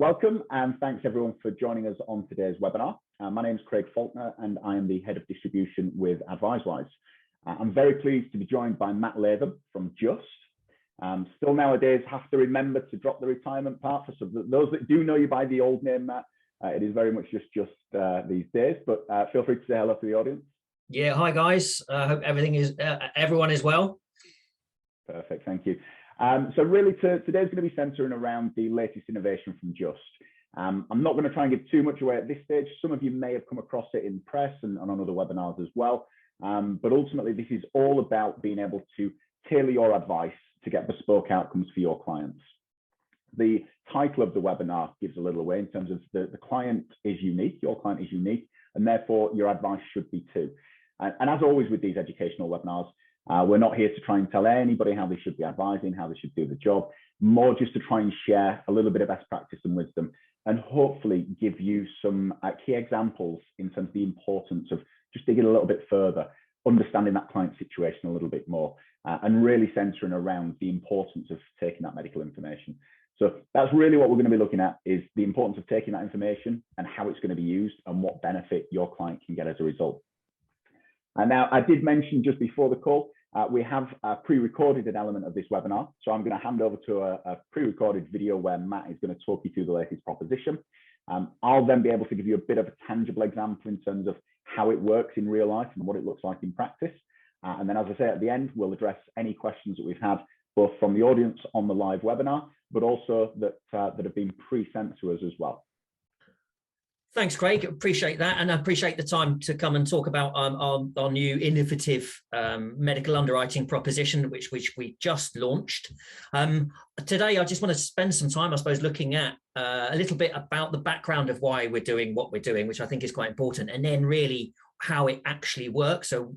Welcome and thanks everyone for joining us on today's webinar. My name is Craig Faulkiner and I am the Head of Distribution with AdviseWise. I'm very pleased to be joined by Matt Latham from Just. Still nowadays have to remember to drop the retirement part for those that do know you by the old name, Matt. It is very much just these days, but feel free to say hello to the audience. Yeah, hi guys. I hope everyone is well. Perfect, thank you. So really today's going to be centering around the latest innovation from Just. I'm not going to try and give too much away at this stage. Some of you may have come across it in press and on other webinars as well. But ultimately, this is all about being able to tailor your advice to get bespoke outcomes for your clients. The title of the webinar gives a little away in terms of the client is unique, your client is unique, and therefore your advice should be too. And as always with these educational webinars, we're not here to try and tell anybody how they should be advising, how they should do the job, more just to try and share a little bit of best practice and wisdom and hopefully give you some key examples in terms of the importance of just digging a little bit further, understanding that client situation a little bit more, and really centering around the importance of taking that medical information. So that's really what we're going to be looking at, is the importance of taking that information and how it's going to be used and what benefit your client can get as a result. And now I did mention just before the call, we have pre-recorded an element of this webinar. So I'm going to hand over to a pre-recorded video where Matt is going to talk you through the latest proposition. I'll then be able to give you a bit of a tangible example in terms of how it works in real life and what it looks like in practice. And then, as I say, at the end, we'll address any questions that we've had, both from the audience on the live webinar, but also that have been pre-sent to us as well. Thanks, Craig. Appreciate that, and I appreciate the time to come and talk about our new innovative medical underwriting proposition, which we just launched. Today, I just want to spend some time, I suppose, looking at a little bit about the background of why we're doing what we're doing, which I think is quite important, and then really how it actually works. So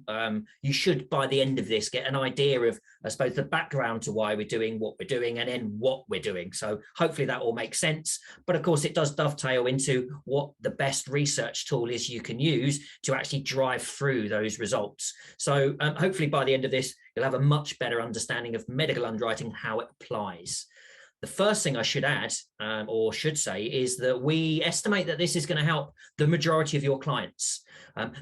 you should, by the end of this, get an idea of, I suppose, the background to why we're doing what we're doing and then what we're doing. So hopefully that all makes sense. But of course, it does dovetail into what the best research tool is you can use to actually drive through those results. So hopefully by the end of this, you'll have a much better understanding of medical underwriting, how it applies. The first thing I should add, or should say, is that we estimate that this is going to help the majority of your clients.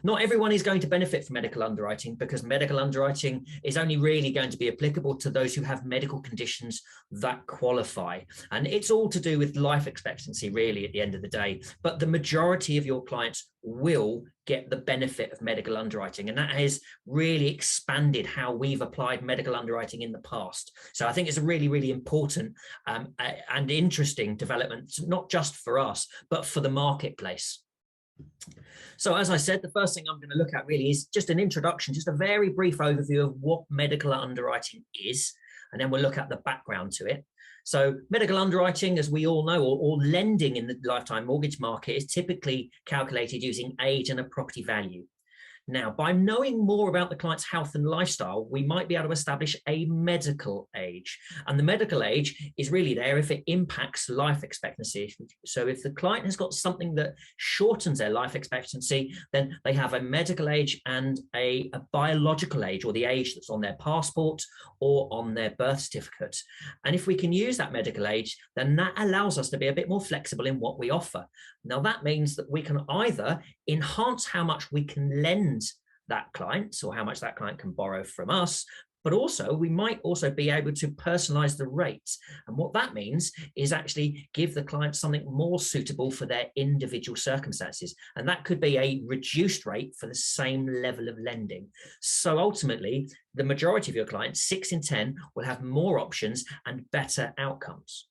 Not everyone is going to benefit from medical underwriting, because medical underwriting is only really going to be applicable to those who have medical conditions that qualify. And it's all to do with life expectancy, really, at the end of the day. But the majority of your clients will get the benefit of medical underwriting, and that has really expanded how we've applied medical underwriting in the past. So I think it's a really, really important and interesting development, not just for us, but for the marketplace. So as I said, the first thing I'm going to look at really is just an introduction, just a very brief overview of what medical underwriting is, and then we'll look at the background to it. So medical underwriting, as we all know, or lending in the lifetime mortgage market, is typically calculated using age and a property value. Now, by knowing more about the client's health and lifestyle, we might be able to establish a medical age. And the medical age is really there if it impacts life expectancy. So if the client has got something that shortens their life expectancy, then they have a medical age and a biological age, or the age that's on their passport or on their birth certificate. And if we can use that medical age, then that allows us to be a bit more flexible in what we offer. Now, that means that we can either enhance how much we can lend that client, or how much that client can borrow from us, but also we might also be able to personalize the rates. And what that means is actually give the client something more suitable for their individual circumstances. And that could be a reduced rate for the same level of lending. So ultimately, the majority of your clients, 6 in 10, will have more options and better outcomes.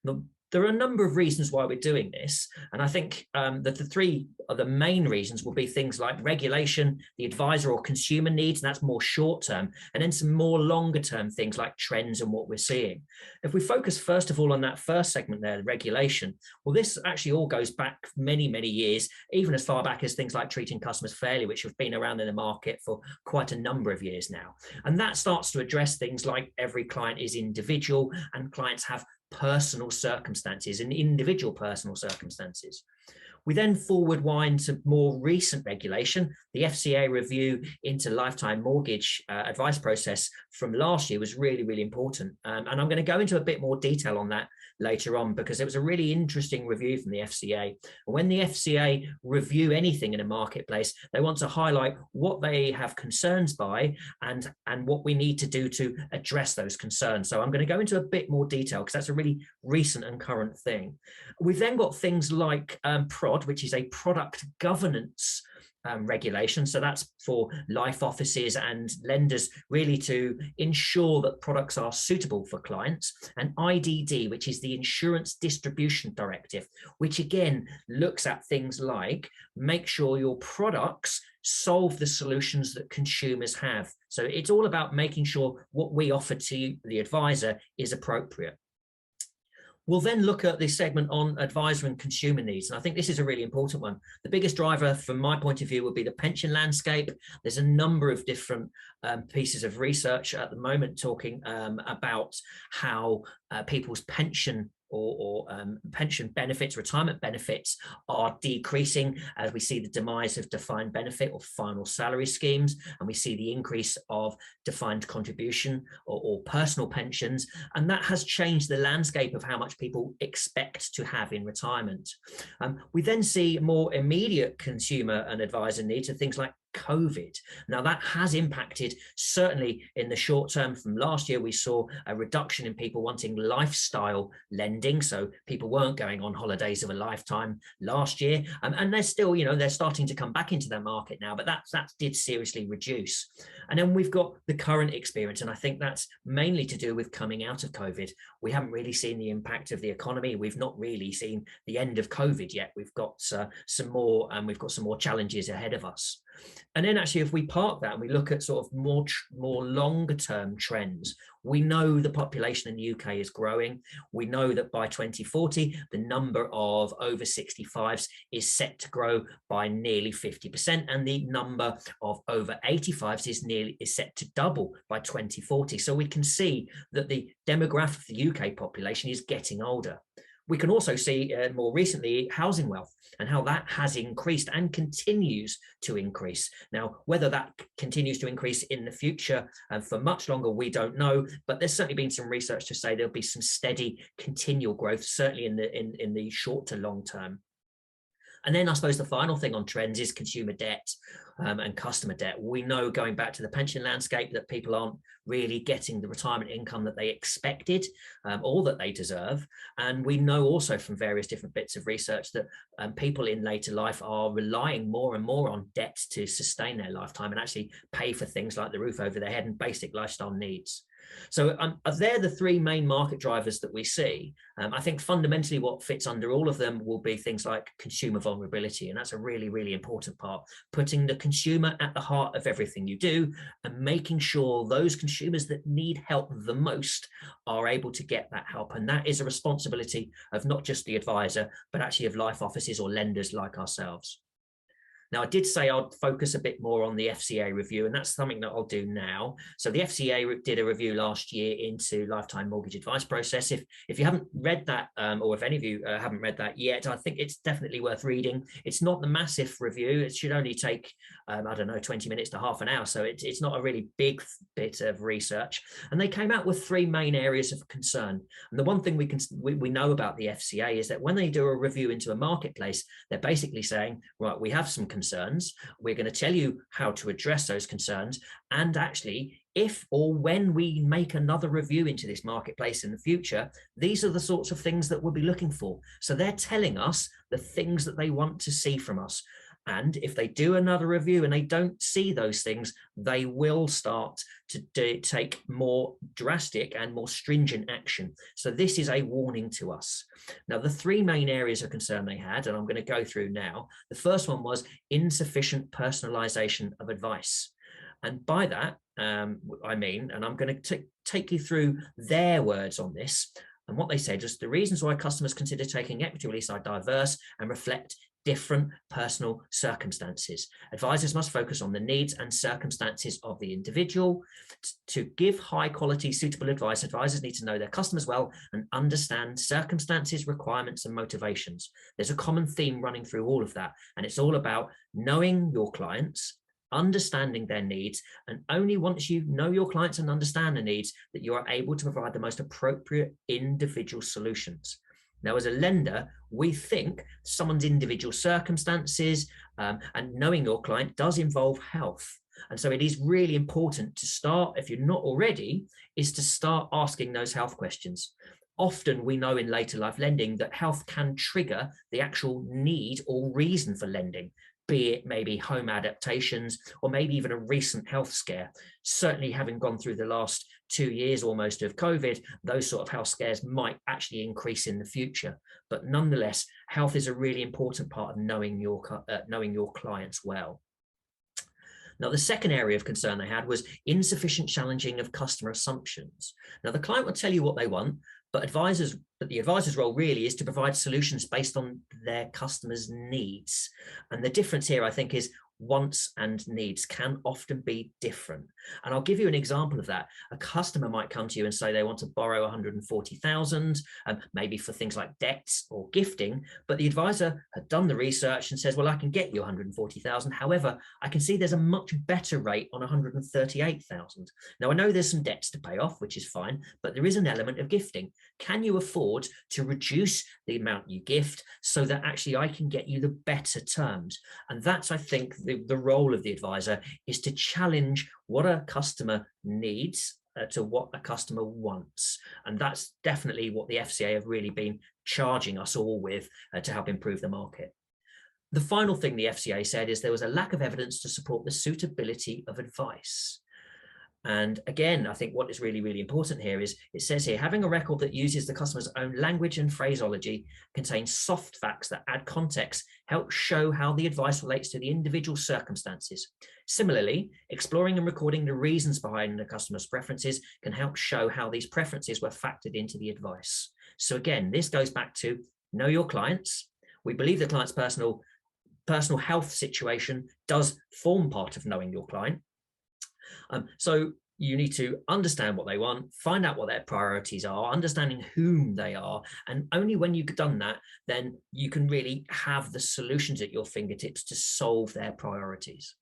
Now, there are a number of reasons why we're doing this, and I think that the three of the main reasons will be things like regulation, the advisor or consumer needs, and that's more short term, and then some more longer term things like trends and what we're seeing. If we focus first of all on that first segment there, the regulation, well, this actually all goes back many, many years, even as far back as things like treating customers fairly, which have been around in the market for quite a number of years now. And that starts to address things like every client is individual and clients have personal circumstances and individual personal circumstances. We then forward wind to more recent regulation. The FCA review into lifetime mortgage advice process from last year was really, really important. And I'm going to go into a bit more detail on that later on, because it was a really interesting review from the FCA. And when the FCA review anything in a marketplace, they want to highlight what they have concerns by and what we need to do to address those concerns. So I'm going to go into a bit more detail because that's a really recent and current thing. We've then got things like PROD, which is a product governance regulation. So that's for life offices and lenders really to ensure that products are suitable for clients. And IDD, which is the Insurance Distribution Directive, which again looks at things like make sure your products solve the solutions that consumers have. So it's all about making sure what we offer to the advisor is appropriate. We'll then look at this segment on advisor and consumer needs. And I think this is a really important one. The biggest driver from my point of view would be the pension landscape. There's a number of different pieces of research at the moment talking about how people's pension or pension benefits, retirement benefits are decreasing as we see the demise of defined benefit or final salary schemes, and we see the increase of defined contribution or personal pensions, and that has changed the landscape of how much people expect to have in retirement. We then see more immediate consumer and advisor needs of things like COVID. Now that has impacted certainly in the short term. From last year, we saw a reduction in people wanting lifestyle lending. So people weren't going on holidays of a lifetime last year. And they're still, they're starting to come back into that market now, but that did seriously reduce. And then we've got the current experience. And I think that's mainly to do with coming out of COVID. We haven't really seen the impact of the economy. We've not really seen the end of COVID yet. We've got some more challenges ahead of us. And then actually, if we park that and we look at sort of more longer term trends, we know the population in the UK is growing. We know that by 2040, the number of over 65s is set to grow by nearly 50%. And the number of over 85s is set to double by 2040. So we can see that the demographic of the UK population is getting older. We can also see more recently housing wealth and how that has increased and continues to increase. Now, whether that continues to increase in the future and for much longer, we don't know, but there's certainly been some research to say there'll be some steady continual growth, certainly in the short to long term. And then I suppose the final thing on trends is consumer debt and customer debt. We know, going back to the pension landscape, that people aren't really getting the retirement income that they expected or that they deserve. And we know also from various different bits of research that people in later life are relying more and more on debt to sustain their lifetime and actually pay for things like the roof over their head and basic lifestyle needs. So they're the three main market drivers that we see. I think fundamentally what fits under all of them will be things like consumer vulnerability. And that's a really, really important part, putting the consumer at the heart of everything you do and making sure those consumers that need help the most are able to get that help. And that is a responsibility of not just the advisor, but actually of life offices or lenders like ourselves. Now, I did say I'd focus a bit more on the FCA review, and that's something that I'll do now. So the FCA did a review last year into lifetime mortgage advice process. If you haven't read that, or if any of you haven't read that yet, I think it's definitely worth reading. It's not the massive review. It should only take, 20 minutes to half an hour. So it's not a really big bit of research. And they came out with three main areas of concern. And the one thing we know about the FCA is that when they do a review into a marketplace, they're basically saying, right, we have some concerns. We're going to tell you how to address those concerns. And actually, if or when we make another review into this marketplace in the future, these are the sorts of things that we'll be looking for. So they're telling us the things that they want to see from us. And if they do another review and they don't see those things, they will start to take more drastic and more stringent action. So this is a warning to us. Now, the three main areas of concern they had, and I'm going to go through now. The first one was insufficient personalization of advice. And by that, I mean, and I'm going to take you through their words on this. And what they said is the reasons why customers consider taking equity release are diverse and reflect different personal circumstances. Advisors must focus on the needs and circumstances of the individual. To give high quality, suitable advice, advisors need to know their customers well and understand circumstances, requirements, and motivations. There's a common theme running through all of that, and it's all about knowing your clients, understanding their needs, and only once you know your clients and understand the needs that you are able to provide the most appropriate individual solutions. Now, as a lender, we think someone's individual circumstances and knowing your client does involve health. And so it is really important to start, if you're not already, is to start asking those health questions. Often we know in later life lending that health can trigger the actual need or reason for lending, be it maybe home adaptations or maybe even a recent health scare. Certainly having gone through the last 2 years almost of COVID, those sort of health scares might actually increase in the future. But nonetheless, health is a really important part of knowing your clients well. Now, the second area of concern they had was insufficient challenging of customer assumptions. Now, the client will tell you what they want, but the advisor's role really is to provide solutions based on their customers' needs. And the difference here, I think, is wants and needs can often be different. And I'll give you an example of that. A customer might come to you and say they want to borrow 140,000, maybe for things like debts or gifting, but the advisor had done the research and says, well, I can get you 140,000. However, I can see there's a much better rate on 138,000. Now, I know there's some debts to pay off, which is fine, but there is an element of gifting. Can you afford to reduce the amount you gift so that actually I can get you the better terms? And that's, I think, the role of the advisor is to challenge what a customer needs to what a customer wants. And that's definitely what the FCA have really been charging us all with to help improve the market. The final thing the FCA said is there was a lack of evidence to support the suitability of advice. And again, I think what is really, really important here is it says here, having a record that uses the customer's own language and phraseology, contains soft facts that add context, help show how the advice relates to the individual circumstances. Similarly, exploring and recording the reasons behind the customer's preferences can help show how these preferences were factored into the advice. So again, this goes back to know your clients. We believe the client's personal health situation does form part of knowing your client. So you need to understand what they want, find out what their priorities are, understanding whom they are. And only when you've done that, then you can really have the solutions at your fingertips to solve their priorities.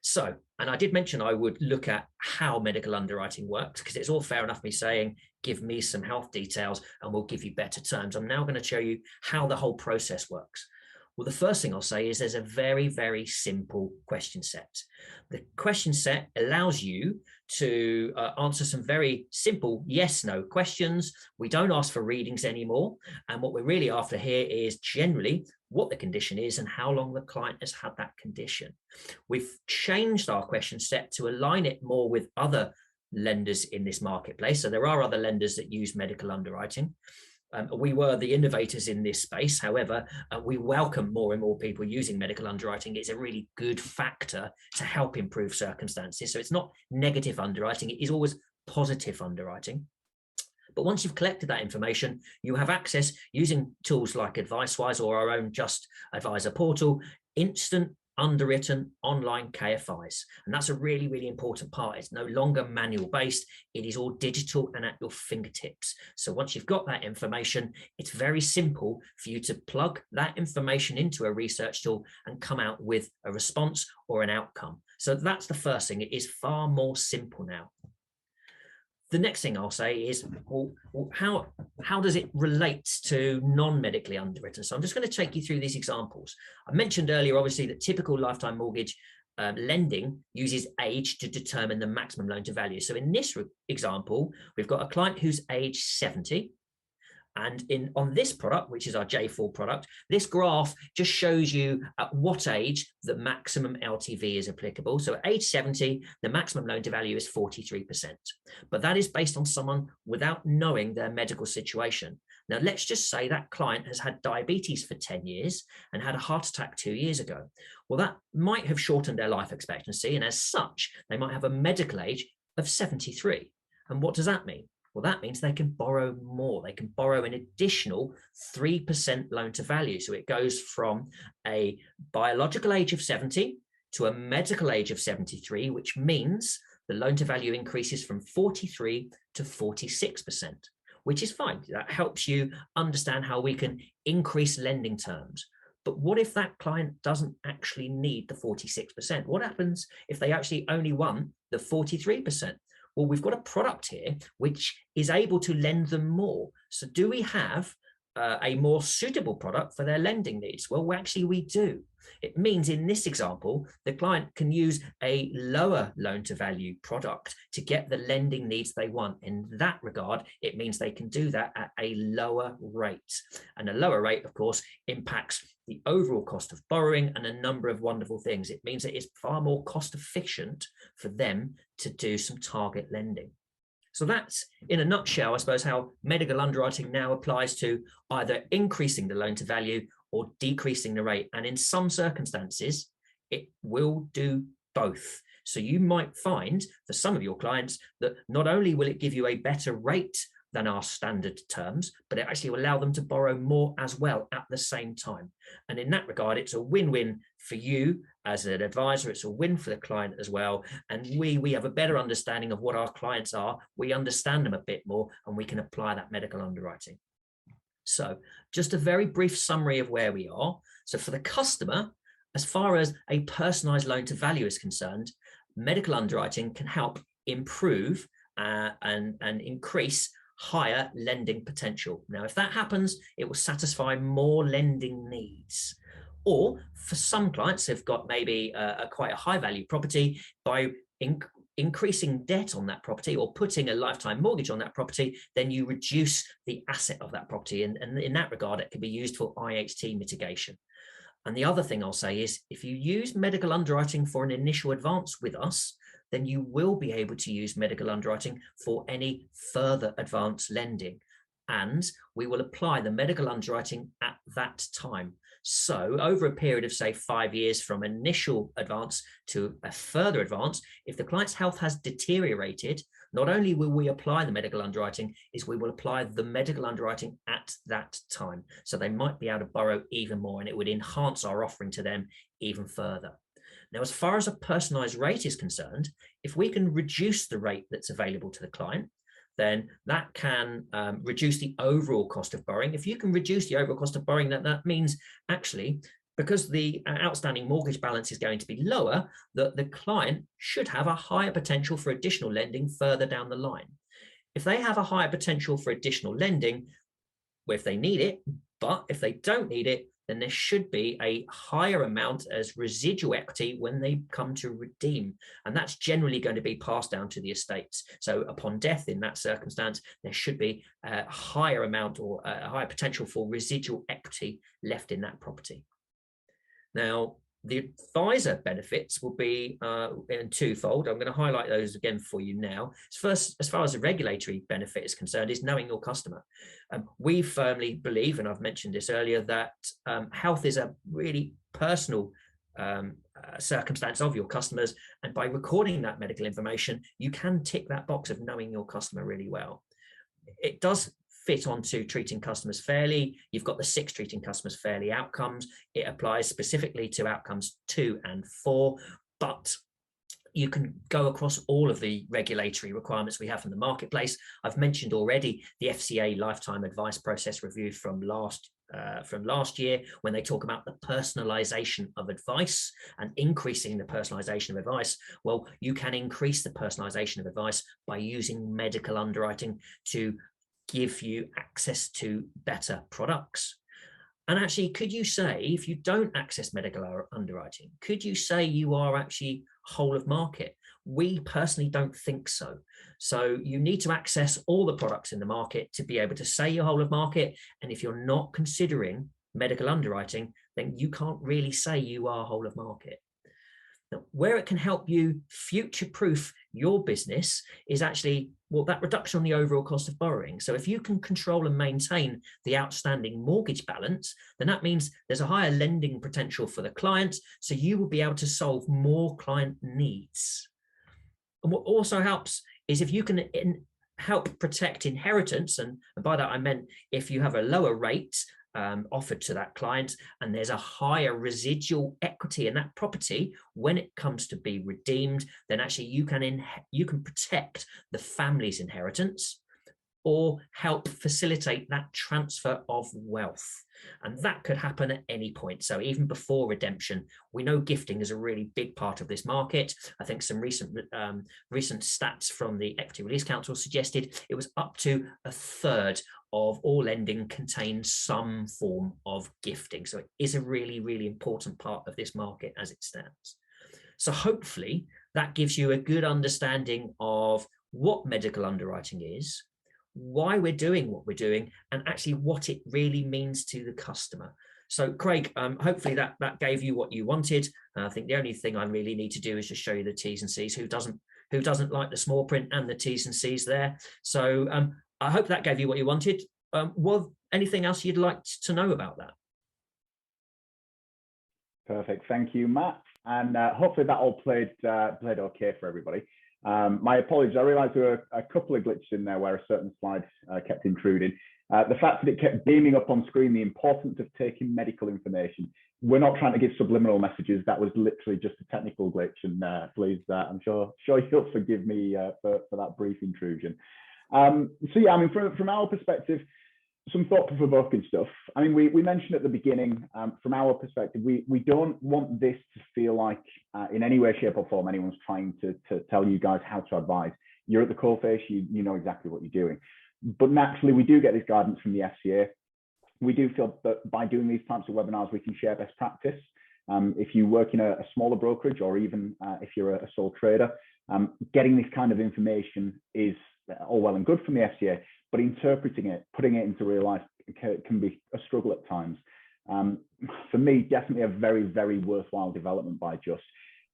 So, and I did mention I would look at how medical underwriting works, because it's all fair enough me saying, give me some health details and we'll give you better terms. I'm now going to show you how the whole process works. Well, the first thing I'll say is there's a very, very simple question set. The question set allows you to answer some very simple yes/no questions. We don't ask for readings anymore. And what we're really after here is generally what the condition is and how long the client has had that condition. We've changed our question set to align it more with other lenders in this marketplace. So there are other lenders that use medical underwriting. We were the innovators in this space. However, we welcome more and more people using medical underwriting. It's a really good factor to help improve circumstances. So it's not negative underwriting, it is always positive underwriting. But once you've collected that information, you have access using tools like AdviceWise or our own Just Advisor portal, instant underwritten online KFIs. And that's a really, really important part. It's no longer manual based. It is all digital and at your fingertips. So once you've got that information, it's very simple for you to plug that information into a research tool and come out with a response or an outcome. So that's the first thing. It is far more simple now. The next thing I'll say is, well, how does it relate to non-medically underwritten? So I'm just going to take you through these examples. I mentioned earlier, obviously, that typical lifetime mortgage lending uses age to determine the maximum loan to value. So in this example, we've got a client who's age 70. And on this product, which is our J4 product, this graph just shows you at what age the maximum LTV is applicable. So at age 70, the maximum loan to value is 43%. But that is based on someone without knowing their medical situation. Now, let's just say that client has had diabetes for 10 years and had a heart attack 2 years ago. Well, that might have shortened their life expectancy. And as such, they might have a medical age of 73. And what does that mean? Well, that means they can borrow more. They can borrow an additional 3% loan to value. So it goes from a biological age of 70 to a medical age of 73, which means the loan to value increases from 43 to 46%, which is fine. That helps you understand how we can increase lending terms. But what if that client doesn't actually need the 46%? What happens if they actually only want the 43%? Well, we've got a product here which is able to lend them more. So do we have a more suitable product for their lending needs? Well, actually we do. It means in this example, the client can use a lower loan to value product to get the lending needs they want. In that regard, it means they can do that at a lower rate. And a lower rate, of course, impacts the overall cost of borrowing and a number of wonderful things. It means it is far more cost efficient for them to do some target lending. So that's, in a nutshell, I suppose, how medical underwriting now applies to either increasing the loan to value or decreasing the rate. And in some circumstances, it will do both. So you might find for some of your clients that not only will it give you a better rate than our standard terms, but it actually will allow them to borrow more as well at the same time. And in that regard, it's a win-win for you as an advisor. It's a win for the client as well. And we have a better understanding of what our clients are. We understand them a bit more, and we can apply that medical underwriting. So just a very brief summary of where we are. So for the customer, as far as a personalized loan to value is concerned, medical underwriting can help improve and increase higher lending potential. Now, if that happens, it will satisfy more lending needs. Or for some clients who've got maybe quite a high value property, by increasing debt on that property or putting a lifetime mortgage on that property, then you reduce the asset of that property. And in that regard, it can be used for IHT mitigation. And the other thing I'll say is, if you use medical underwriting for an initial advance with us, then you will be able to use medical underwriting for any further advanced lending. And we will apply the medical underwriting at that time. So over a period of, say, 5 years from initial advance to a further advance, if the client's health has deteriorated, not only will we apply the medical underwriting, is we will apply the medical underwriting at that time. So they might be able to borrow even more, and it would enhance our offering to them even further. Now, as far as a personalized rate is concerned, if we can reduce the rate that's available to the client, then that can reduce the overall cost of borrowing. If you can reduce the overall cost of borrowing, that means actually, because the outstanding mortgage balance is going to be lower, that the client should have a higher potential for additional lending further down the line. If they have a higher potential for additional lending, if they need it, but if they don't need it, then there should be a higher amount as residual equity when they come to redeem. And that's generally going to be passed down to the estates. So upon death in that circumstance, there should be a higher amount or a higher potential for residual equity left in that property. Now, the advisor benefits will be in twofold. I'm going to highlight those again for you now. First, as far as the regulatory benefit is concerned, is knowing your customer. We firmly believe, and I've mentioned this earlier, that health is a really personal circumstance of your customers. And by recording that medical information, you can tick that box of knowing your customer really well. It does fit onto treating customers fairly. You've got the 6 treating customers fairly outcomes. It applies specifically to outcomes 2 and 4, but you can go across all of the regulatory requirements we have from the marketplace. I've mentioned already the FCA lifetime advice process review from last year, when they talk about the personalization of advice and increasing the personalization of advice. Well, you can increase the personalization of advice by using medical underwriting to give you access to better products. And actually, could you say, if you don't access medical underwriting, could you say you are actually whole of market? We personally don't think so. So you need to access all the products in the market to be able to say you're whole of market. And if you're not considering medical underwriting, then you can't really say you are whole of market. Now, where it can help you future-proof your business is actually, well, that reduction on the overall cost of borrowing. So if you can control and maintain the outstanding mortgage balance, then that means there's a higher lending potential for the client. So you will be able to solve more client needs. And what also helps is if you can help protect inheritance. And by that, I meant if you have a lower rate offered to that client and there's a higher residual equity in that property when it comes to be redeemed, then actually you can protect the family's inheritance or help facilitate that transfer of wealth. And that could happen at any point. So even before redemption, we know gifting is a really big part of this market. I think some recent stats from the Equity Release Council suggested it was up to a third of all lending contains some form of gifting. So it is a really, really important part of this market as it stands. So hopefully that gives you a good understanding of what medical underwriting is, why we're doing what we're doing, and actually what it really means to the customer. So Craig, hopefully that gave you what you wanted. I think the only thing I really need to do is just show you the T's and C's. Who doesn't like the small print and the T's and C's there? So I hope that gave you what you wanted. Was anything else you'd like to know about that? Perfect, thank you, Matt. And hopefully that all played okay for everybody. My apologies, I realised there were a couple of glitches in there where a certain slide kept intruding. The fact that it kept beaming up on screen the importance of taking medical information. We're not trying to give subliminal messages. That was literally just a technical glitch, and please, I'm sure you'll forgive me for that brief intrusion. So yeah, I mean, from our perspective, some thought-provoking stuff. I mean, we mentioned at the beginning, from our perspective, we don't want this to feel like in any way, shape or form, anyone's trying to tell you guys how to advise. You're at the coalface, you know exactly what you're doing. But naturally, we do get this guidance from the FCA. We do feel that by doing these types of webinars, we can share best practice. If you work in a smaller brokerage, or even if you're a sole trader, getting this kind of information is all well and good from the FCA, but interpreting it, putting it into real life can be a struggle at times. For me, definitely a very, very worthwhile development by Just.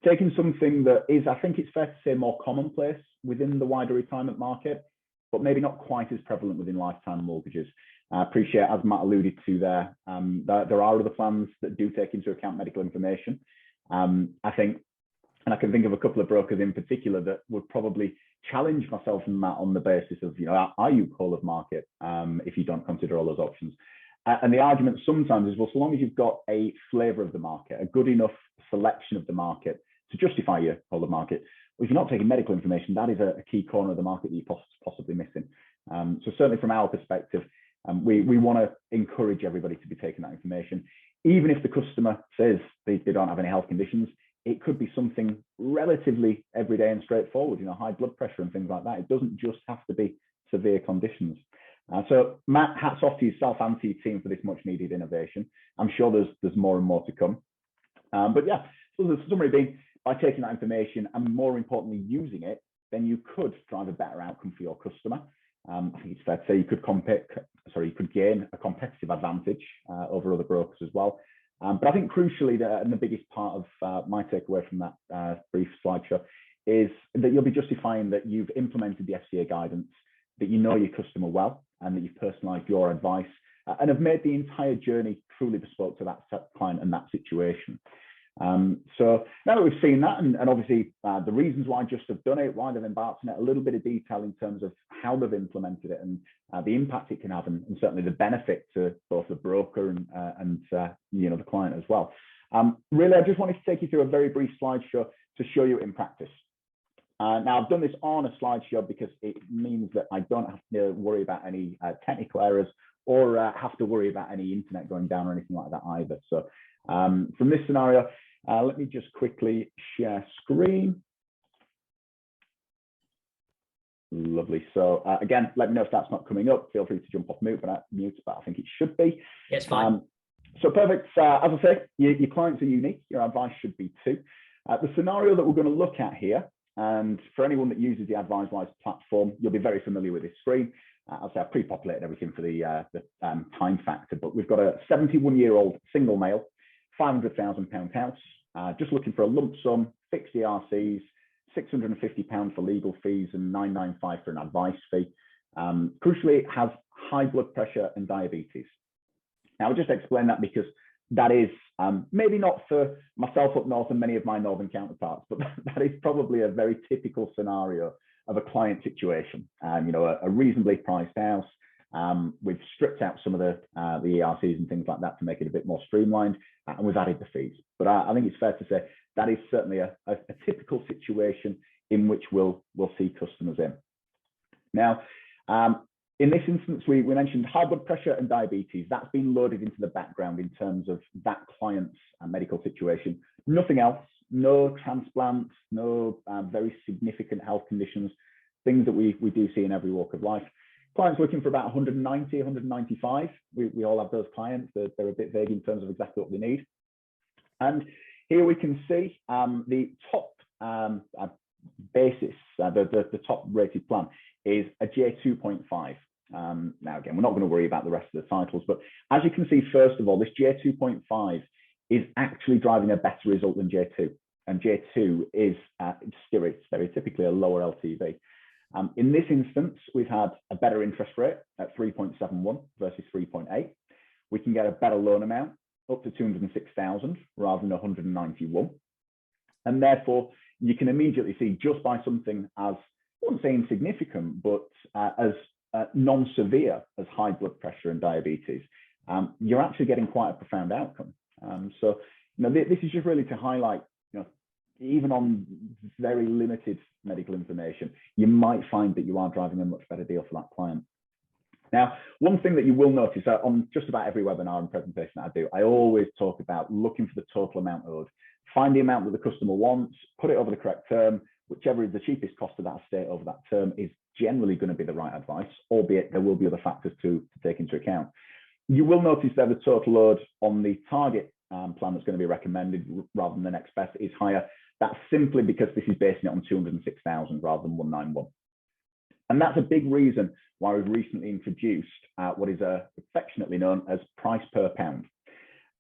Taking something that is, I think it's fair to say, more commonplace within the wider retirement market, but maybe not quite as prevalent within lifetime mortgages. I appreciate, as Matt alluded to there, that there are other plans that do take into account medical information. I think, and I can think of a couple of brokers in particular that would probably challenge myself and Matt on the basis of, are you whole of market if you don't consider all those options? And the argument sometimes is, well, so long as you've got a flavour of the market, a good enough selection of the market to justify your whole of market, well, if you're not taking medical information, that is a key corner of the market that you're possibly missing. So certainly from our perspective, we want to encourage everybody to be taking that information. Even if the customer says they don't have any health conditions, it could be something relatively everyday and straightforward, high blood pressure and things like that. It doesn't just have to be severe conditions. So Matt, hats off to yourself and to your team for this much needed innovation. I'm sure there's more and more to come. But yeah, so the summary being, by taking that information and more importantly using it, then you could drive a better outcome for your customer. I think it's fair to say you could gain a competitive advantage over other brokers as well. But I think crucially, and the biggest part of my takeaway from that brief slideshow is that you'll be justifying that you've implemented the FCA guidance, that you know your customer well, and that you've personalised your advice, and have made the entire journey truly bespoke to that client and that situation. So now that we've seen that, and obviously the reasons why Just have done it, why they've embarked on it, a little bit of detail in terms of how they've implemented it and the impact it can have, and certainly the benefit to both the broker and the client as well. Really, I just wanted to take you through a very brief slideshow to show you in practice. Now, I've done this on a slideshow because it means that I don't have to worry about any technical errors or have to worry about any internet going down or anything like that either. So from this scenario, let me just quickly share screen. Lovely. So again, let me know if that's not coming up. Feel free to jump off mute, but I think it should be. Yes, fine. So perfect. As I say, your clients are unique. Your advice should be too. The scenario that we're going to look at here, and for anyone that uses the AdviceWise platform, you'll be very familiar with this screen. I'll say I've pre-populated everything for the time factor, but we've got a 71-year-old single male, £500,000 house, just looking for a lump sum, fixed ERCs, £650 for legal fees and £995 for an advice fee. Crucially, it has high blood pressure and diabetes. Now, I'll just explain that because that is maybe not for myself up north and many of my northern counterparts, but that is probably a very typical scenario of a client situation. You know, a reasonably priced house. We've stripped out some of the ERCs and things like that to make it a bit more streamlined, and we've added the fees. But I think it's fair to say that is certainly a typical situation in which we'll see customers in. Now, in this instance, we mentioned high blood pressure and diabetes. That's been loaded into the background in terms of that client's medical situation. Nothing else, no transplants, no very significant health conditions, things that we do see in every walk of life. Clients looking for about 190, 195. We all have those clients. They're a bit vague in terms of exactly what they need. And here we can see the top basis, the top rated plan is a J2.5. Now, again, we're not going to worry about the rest of the titles, but as you can see, first of all, this J2.5 is actually driving a better result than J2. And J2 is stereotypically a lower LTV. In this instance, we've had a better interest rate at 3.71 versus 3.8. We can get a better loan amount up to 206,000 rather than 191. And therefore, you can immediately see just by something as, I wouldn't say insignificant, but as non-severe as high blood pressure and diabetes, you're actually getting quite a profound outcome. So, you know, this is just really to highlight, you know, even on very limited medical information, you might find that you are driving a much better deal for that client. Now, one thing that you will notice on just about every webinar and presentation that I do, I always talk about looking for the total amount owed. Find the amount that the customer wants, put it over the correct term, whichever is the cheapest cost of that estate over that term is generally going to be the right advice, albeit there will be other factors to take into account. You will notice that the total owed on the target plan that's going to be recommended rather than the next best is higher. That's simply because this is basing it on 206,000 rather than 191. And that's a big reason why we've recently introduced what is affectionately known as price per pound.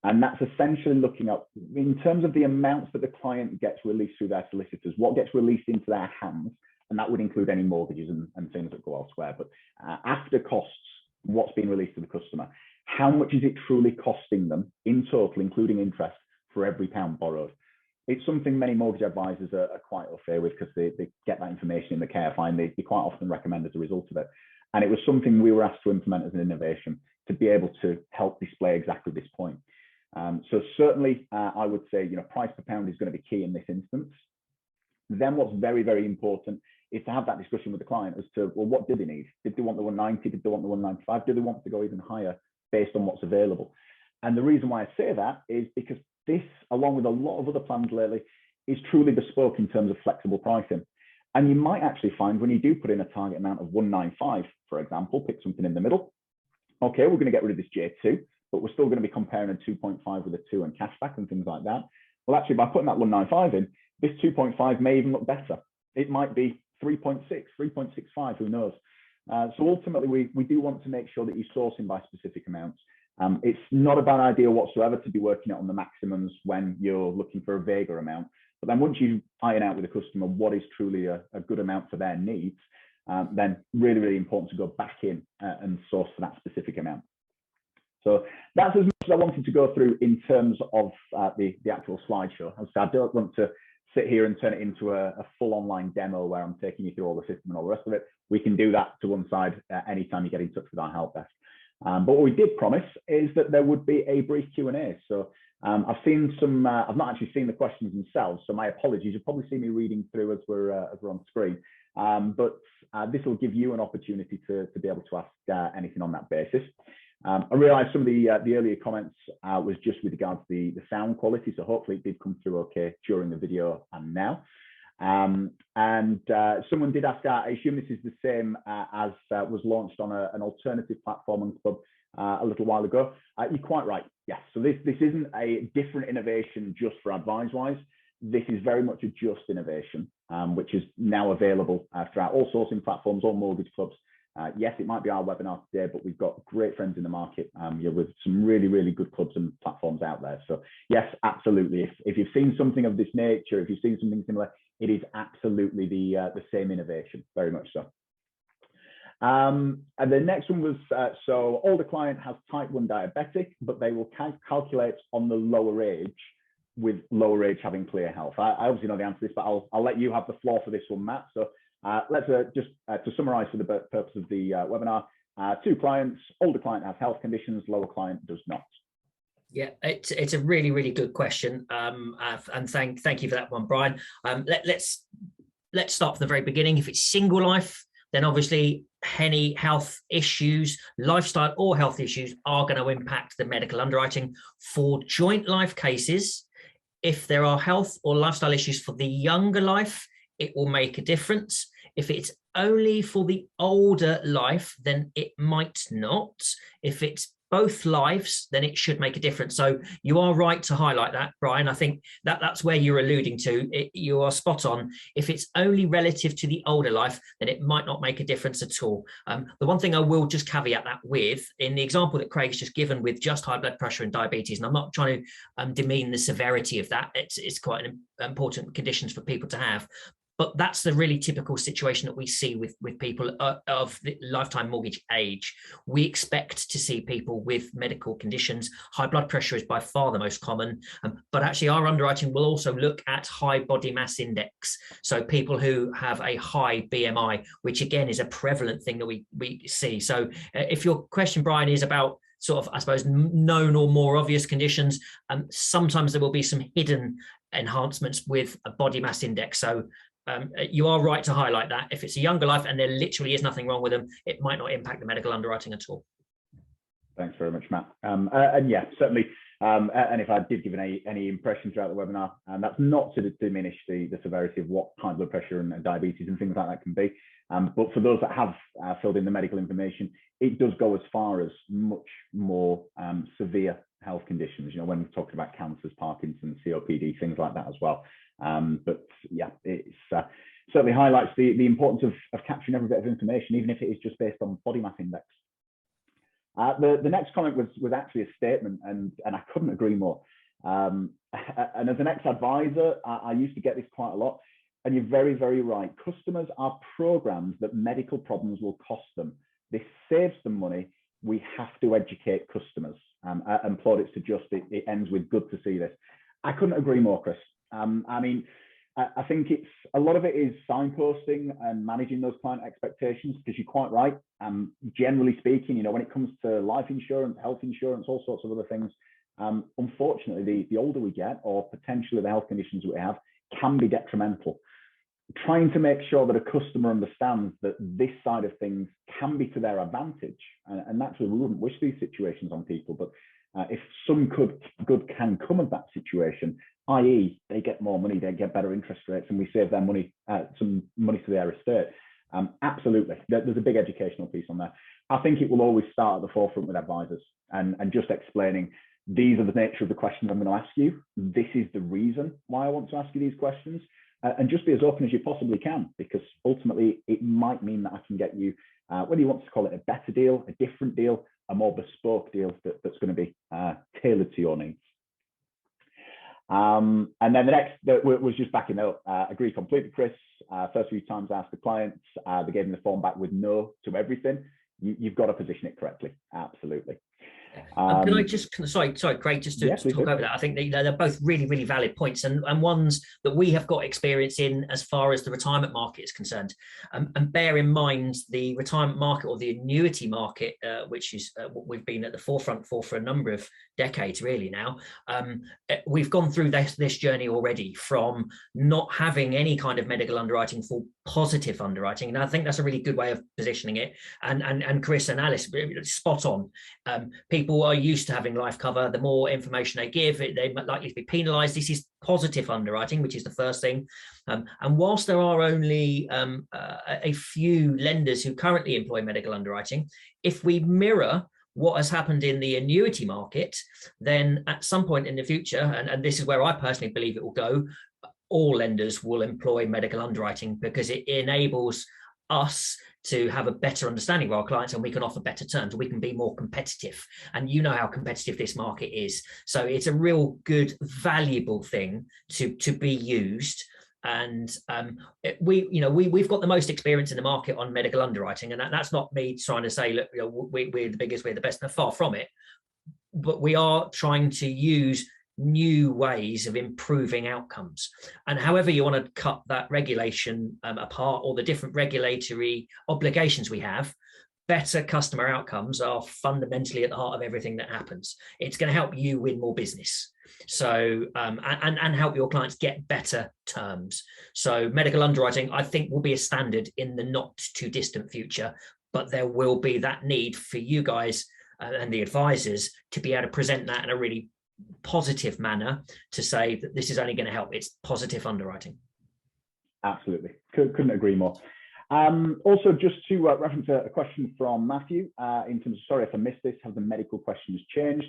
And that's essentially looking at, in terms of the amounts that the client gets released through their solicitors, what gets released into their hands, and that would include any mortgages and things that go elsewhere. But after costs, what's being released to the customer? How much is it truly costing them in total, including interest, for every pound borrowed? It's something many mortgage advisors are quite au fait with because they get that information in the KFI and they quite often recommend as a result of it. And it was something we were asked to implement as an innovation to be able to help display exactly this point. So certainly, I would say, you know, price per pound is going to be key in this instance. Then what's very, very important is to have that discussion with the client as to, well, what do they need? Did they want the 190? Did they want the 195? Do they want to go even higher based on what's available? And the reason why I say that is because this, along with a lot of other plans lately, is truly bespoke in terms of flexible pricing. And you might actually find when you do put in a target amount of 195, for example, pick something in the middle. Okay, we're going to get rid of this J2, but we're still going to be comparing a 2.5 with a 2 and cashback and things like that. Well, actually, by putting that 195 in, this 2.5 may even look better. It might be 3.6, 3.65, who knows? So ultimately, we do want to make sure that you're sourcing by specific amounts. It's not a bad idea whatsoever to be working on the maximums when you're looking for a vaguer amount. But then once you iron out with the customer what is truly a good amount for their needs, then really, really important to go back in and source for that specific amount. So that's as much as I wanted to go through in terms of the actual slideshow. As I said, I don't want to sit here and turn it into a full online demo where I'm taking you through all the system and all the rest of it. We can do that to one side anytime you get in touch with our help desk. But what we did promise is that there would be a brief Q&A. So I've seen some, I've not actually seen the questions themselves, so my apologies. You'll probably see me reading through as we're on screen. But this will give you an opportunity to be able to ask anything on that basis. I realised some of the earlier comments was just with regards to the sound quality, so hopefully it did come through okay during the video and now. Someone did ask, I assume this is the same as was launched on an alternative platform and club a little while ago. You're quite right, yes. So this isn't a different innovation just for AdviseWise. This is very much a just innovation, which is now available throughout all sourcing platforms, all mortgage clubs. Yes, it might be our webinar today, but we've got great friends in the market with some really, really good clubs and platforms out there. So yes, absolutely. If you've seen something of this nature, if you've seen something similar, it is absolutely the same innovation, very much so. And the next one was, so older client has type 1 diabetic, but they will calculate on the lower age with lower age having clear health. I obviously know the answer to this, but I'll let you have the floor for this one, Matt. So Let's just to summarize for the purpose of the webinar, 2 clients, older client has health conditions, lower client does not. Yeah, it's a really, really good question. And thank you for that one, Brian. Let's start from the very beginning. If it's single life, then obviously any health issues, lifestyle or health issues are going to impact the medical underwriting. For joint life cases, if there are health or lifestyle issues for the younger life, it will make a difference. If it's only for the older life, then it might not. If it's both lives, then it should make a difference. So you are right to highlight that, Brian. I think that's where you're alluding to. You are spot on. If it's only relative to the older life, then it might not make a difference at all. The one thing I will just caveat that with, in the example that Craig's just given with just high blood pressure and diabetes, and I'm not trying to demean the severity of that. It's quite an important conditions for people to have. But that's the really typical situation that we see with people of the lifetime mortgage age. We expect to see people with medical conditions. High blood pressure is by far the most common, but actually our underwriting will also look at high body mass index. So people who have a high BMI, which again is a prevalent thing that we see. So if your question, Brian, is about sort of, I suppose, known or more obvious conditions, sometimes there will be some hidden enhancements with a body mass index. So you are right to highlight that. If it's a younger life and there literally is nothing wrong with them, it might not impact the medical underwriting at all. Thanks very much, Matt. And yeah, certainly. And if I did give any impression throughout the webinar, that's not to diminish the severity of what high blood pressure and diabetes and things like that can be. But for those that have filled in the medical information, it does go as far as much more severe health conditions. You know, when we're talking about cancers, Parkinson's, COPD, things like that as well. But yeah, it's certainly highlights the importance of capturing every bit of information, even if it is just based on body mass index. The next comment was actually a statement, and I couldn't agree more. And as an ex-advisor, I used to get this quite a lot. And you're very, very right. Customers are programmed that medical problems will cost them. This saves them money. We have to educate customers. And plaudits to just, it ends with good to see this. I couldn't agree more, Chris. I mean, I think it's a lot of it is signposting and managing those client expectations, because you're quite right. Generally speaking, you know, when it comes to life insurance, health insurance, all sorts of other things, unfortunately, the older we get, or potentially the health conditions we have, can be detrimental. Trying to make sure that a customer understands that this side of things can be to their advantage, and naturally we wouldn't wish these situations on people, but if some good can come of that situation, i.e. they get more money, they get better interest rates, and we save their money, some money to their estate, absolutely. There's a big educational piece on there. I think it will always start at the forefront with advisors, and just explaining, these are the nature of the questions I'm going to ask you. This is the reason why I want to ask you these questions. And just be as open as you possibly can, because ultimately it might mean that I can get you, whether you want to call it a better deal, a different deal, a more bespoke deal that's going to be tailored to your needs. And then the next that was just backing up. Agree completely, Chris. First few times I asked the clients, they gave me the form back with no to everything. You've got to position it correctly. Absolutely. Can I just, sorry, Craig, just to talk over that. I think they're both really, really valid points, and ones that we have got experience in as far as the retirement market is concerned. And bear in mind, the retirement market, or the annuity market, which is what we've been at the forefront for a number of decades really now. We've gone through this journey already, from not having any kind of medical underwriting for positive underwriting, and I think that's a really good way of positioning it. And Chris and Alice, spot on. People are used to having life cover. The more information they give, they're likely to be penalised. This is positive underwriting, which is the first thing. And whilst there are only a few lenders who currently employ medical underwriting, if we mirror what has happened in the annuity market, then at some point in the future, and this is where I personally believe it will go, all lenders will employ medical underwriting, because it enables us to have a better understanding of our clients, and we can offer better terms. We can be more competitive, and you know how competitive this market is. So it's a real good, valuable thing to be used. And we've got the most experience in the market on medical underwriting, and that's not me trying to say, look, we're the biggest, we're the best. No, far from it. But we are trying to use new ways of improving outcomes. And however you want to cut that regulation apart, or the different regulatory obligations we have, better customer outcomes are fundamentally at the heart of everything that happens. It's going to help you win more business. So, and help your clients get better terms. So medical underwriting, I think, will be a standard in the not too distant future, but there will be that need for you guys and the advisors to be able to present that in a really positive manner, to say that this is only going to help. It's positive underwriting. Absolutely. Couldn't agree more. Also, just to reference a question from Matthew, in terms of, sorry if I missed this, have the medical questions changed?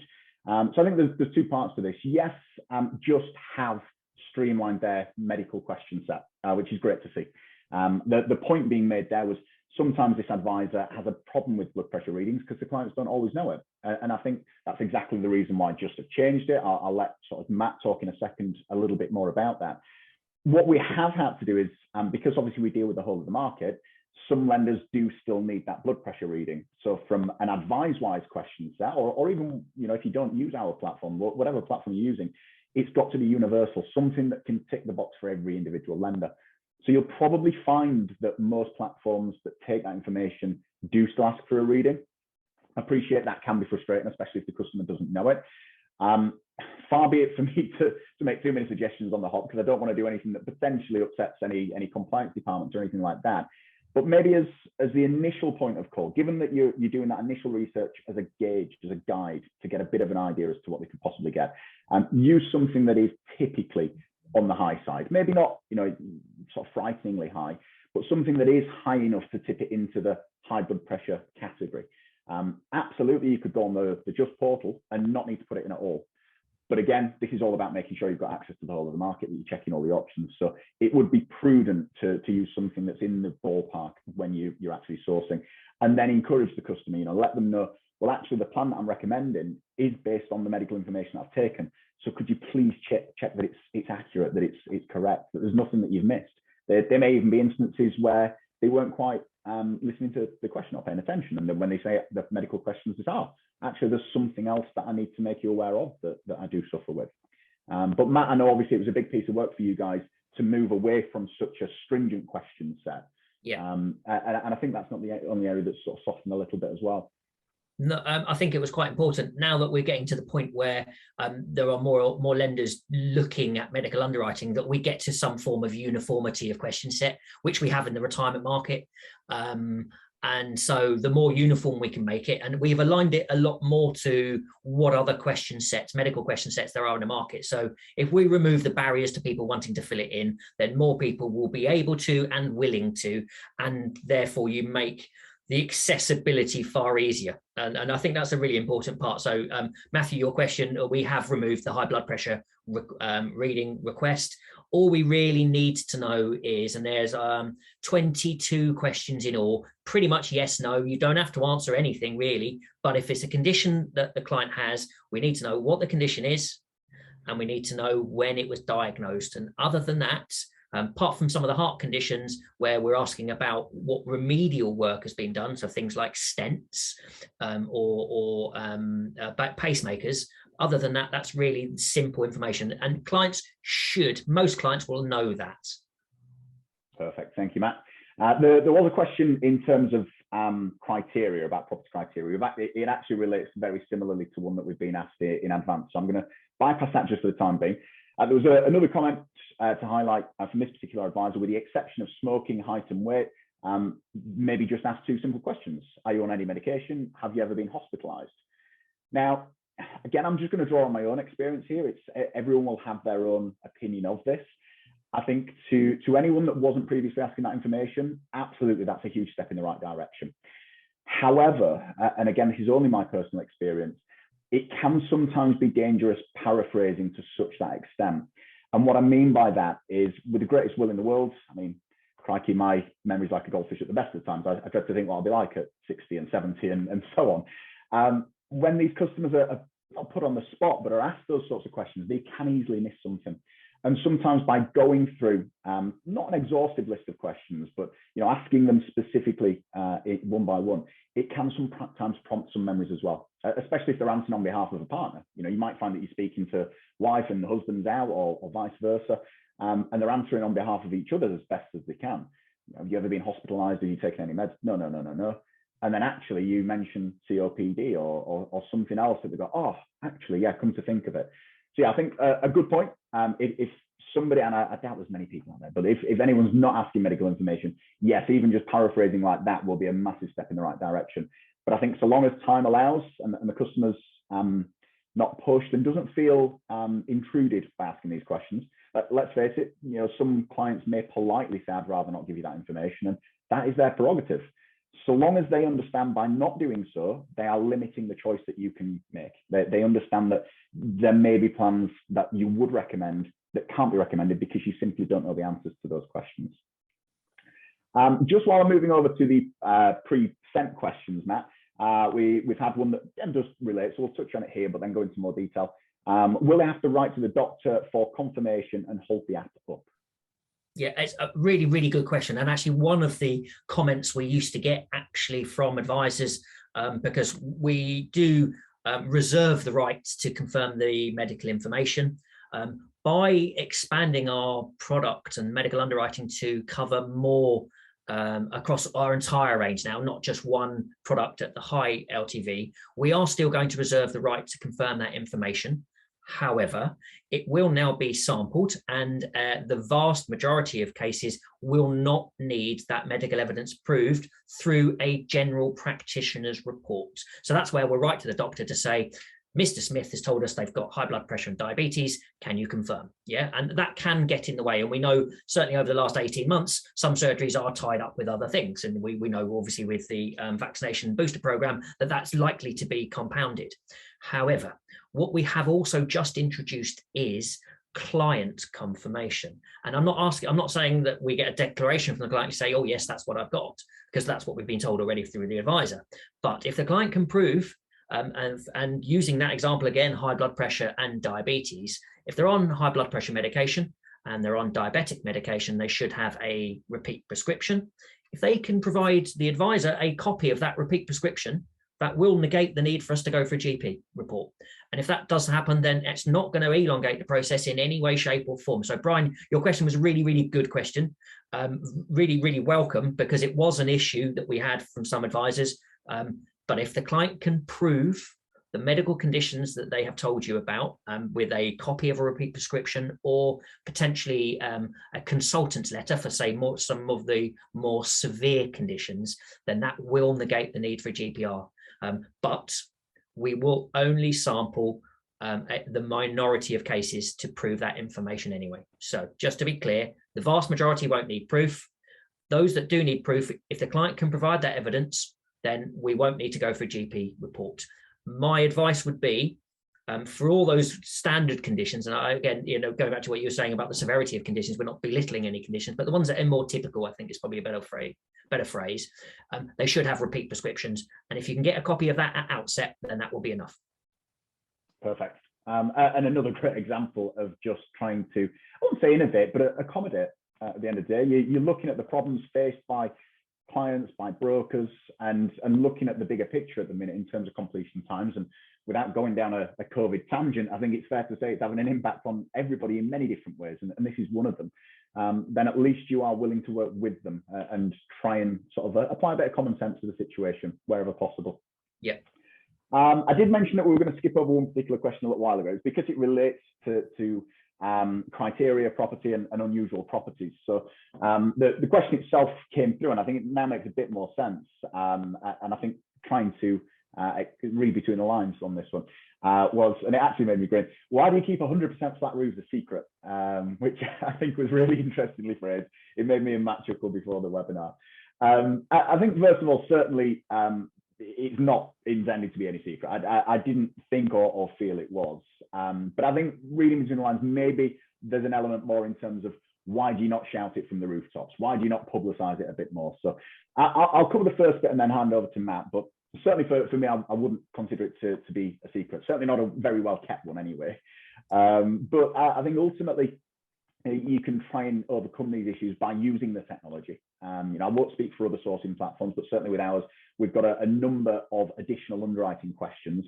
So I think there's two parts to this. Yes, just have streamlined their medical question set, which is great to see. The point being made there was sometimes this advisor has a problem with blood pressure readings because the clients don't always know it. And I think that's exactly the reason why I just have changed it. I'll let sort of Matt talk in a second a little bit more about that. What we have had to do is, because obviously we deal with the whole of the market, some lenders do still need that blood pressure reading. So from an advice-wise question set, or even, you know, if you don't use our platform, whatever platform you're using, it's got to be universal, something that can tick the box for every individual lender. So you'll probably find that most platforms that take that information do still ask for a reading. I appreciate that can be frustrating, especially if the customer doesn't know it. Far be it for me to make too many suggestions on the hop, because I don't want to do anything that potentially upsets any compliance departments or anything like that. But maybe as the initial point of call, given that you're doing that initial research as a gauge, as a guide to get a bit of an idea as to what they could possibly get, use something that is typically on the high side, maybe not, you know, sort of frighteningly high, but something that is high enough to tip it into the high blood pressure category. Absolutely, you could go on the Just portal and not need to put it in at all. But again, this is all about making sure you've got access to the whole of the market, that you're checking all the options. So it would be prudent to use something that's in the ballpark when you're actually sourcing, and then encourage the customer, you know, let them know, well, actually the plan that I'm recommending is based on the medical information I've taken. So could you please check that it's accurate, that it's correct, that there's nothing that you've missed. There may even be instances where they weren't quite listening to the question or paying attention. And then when they say the medical questions, it's, actually there's something else that I need to make you aware of that I do suffer with. But Matt, I know obviously it was a big piece of work for you guys to move away from such a stringent question set. Yeah. And I think that's not the only area that's sort of softened a little bit as well. No, I think it was quite important, now that we're getting to the point where there are more lenders looking at medical underwriting, that we get to some form of uniformity of question set, which we have in the retirement market. And so the more uniform we can make it, and we've aligned it a lot more to what other question sets, medical question sets there are in the market. So if we remove the barriers to people wanting to fill it in, then more people will be able to and willing to, and therefore you make the accessibility far easier. And I think that's a really important part. So Matthew, your question, we have removed the high blood pressure reading request. All we really need to know is, and there's 22 questions in all, pretty much yes, no, you don't have to answer anything really, but if it's a condition that the client has, we need to know what the condition is, and we need to know when it was diagnosed. And other than that, apart from some of the heart conditions where we're asking about what remedial work has been done, so things like stents or pacemakers, other than that, that's really simple information. And most clients will know that. Perfect. Thank you, Matt. There was a question in terms of criteria, about property criteria. It actually relates very similarly to one that we've been asked in advance. So I'm going to bypass that just for the time being. There was another comment to highlight from this particular advisor, with the exception of smoking, height and weight. Maybe just ask two simple questions. Are you on any medication? Have you ever been hospitalized? Now, again, I'm just going to draw on my own experience here. Everyone will have their own opinion of this. I think to anyone that wasn't previously asking that information, absolutely, that's a huge step in the right direction. However, and again, this is only my personal experience, it can sometimes be dangerous paraphrasing to such that extent. And what I mean by that is, with the greatest will in the world, I mean, crikey, my memory's like a goldfish at the best of times. I dread to think what I'll be like at 60 and 70 and so on. When these customers are not put on the spot, but are asked those sorts of questions, they can easily miss something. And sometimes by going through, not an exhaustive list of questions, but asking them specifically one by one, it can sometimes prompt some memories as well, especially if they're answering on behalf of a partner. You know, you might find that you're speaking to wife and the husband's out, or vice versa, and they're answering on behalf of each other as best as they can. Have you ever been hospitalized? Have you taken any meds? No, no, no, no, no. And then actually you mention COPD or something else that they go, oh, actually, yeah, come to think of it. So yeah, I think a good point. If somebody, and I doubt there's many people out there, but if anyone's not asking medical information, yes, even just paraphrasing like that will be a massive step in the right direction. But I think so long as time allows and the customer's not pushed and doesn't feel intruded by asking these questions, let's face it, you know, some clients may politely say, I'd rather not give you that information, and that is their prerogative. So long as they understand by not doing so, they are limiting the choice that you can make. They understand that there may be plans that you would recommend that can't be recommended because you simply don't know the answers to those questions. Just while I'm moving over to the pre-sent questions, Matt, we've had one that does relate, so we'll touch on it here, but then go into more detail. Will they have to write to the doctor for confirmation and hold the app up? Yeah, it's a really, really good question. And actually one of the comments we used to get actually from advisors, because we do reserve the right to confirm the medical information. By expanding our product and medical underwriting to cover more across our entire range now, not just one product at the high LTV, we are still going to reserve the right to confirm that information. However, it will now be sampled, and the vast majority of cases will not need that medical evidence proved through a general practitioner's report. So that's where we'll write to the doctor to say, Mr. Smith has told us they've got high blood pressure and diabetes. Can you confirm? Yeah, and that can get in the way. And we know certainly over the last 18 months, some surgeries are tied up with other things. And we know obviously with the vaccination booster program that that's likely to be compounded. However, what we have also just introduced is client confirmation. And I'm not saying that we get a declaration from the client to say, oh, yes, that's what I've got, because that's what we've been told already through the advisor. But if the client can prove, and using that example again, high blood pressure and diabetes, if they're on high blood pressure medication and they're on diabetic medication, they should have a repeat prescription. If they can provide the advisor a copy of that repeat prescription, that will negate the need for us to go for a GP report. And if that does happen, then it's not going to elongate the process in any way, shape or form. So Brian, your question was a really, really good question. Really, really welcome, because it was an issue that we had from some advisors. But if the client can prove the medical conditions that they have told you about with a copy of a repeat prescription, or potentially a consultant's letter for, say, some of the more severe conditions, then that will negate the need for a GPR. But we will only sample the minority of cases to prove that information anyway. So just to be clear, the vast majority won't need proof. Those that do need proof, if the client can provide that evidence, then we won't need to go for a GP report. My advice would be, for all those standard conditions, and again, going back to what you were saying about the severity of conditions, we're not belittling any conditions, but the ones that are more typical, I think is probably a better phrase. They should have repeat prescriptions. And if you can get a copy of that at outset, then that will be enough. Perfect. And another great example of just trying to, I wouldn't say innovate, but accommodate at the end of the day. You're looking at the problems faced by clients, by brokers, and looking at the bigger picture at the minute in terms of completion times. And without going down a COVID tangent, I think it's fair to say it's having an impact on everybody in many different ways, and this is one of them. Then at least you are willing to work with them and try and sort of apply a bit of common sense to the situation wherever possible. Yeah. I did mention that we were going to skip over one particular question a little while ago. It's because it relates to criteria, property, and unusual properties. So the question itself came through, and I think it now makes a bit more sense. And I think trying to read between the lines on this one and it actually made me grin. Why do you keep 100% flat roofs a secret? Which I think was really interestingly phrased. It made me and Matt chuckle before the webinar. I think first of all, certainly it's not intended to be any secret. I didn't think or feel it was. But I think reading between the lines, maybe there's an element more in terms of why do you not shout it from the rooftops? Why do you not publicize it a bit more? So I'll cover the first bit and then hand over to Matt. But certainly for me, I wouldn't consider it to be a secret. Certainly not a very well kept one anyway. But I think ultimately, you can try and overcome these issues by using the technology. I won't speak for other sourcing platforms, but certainly with ours, we've got a number of additional underwriting questions,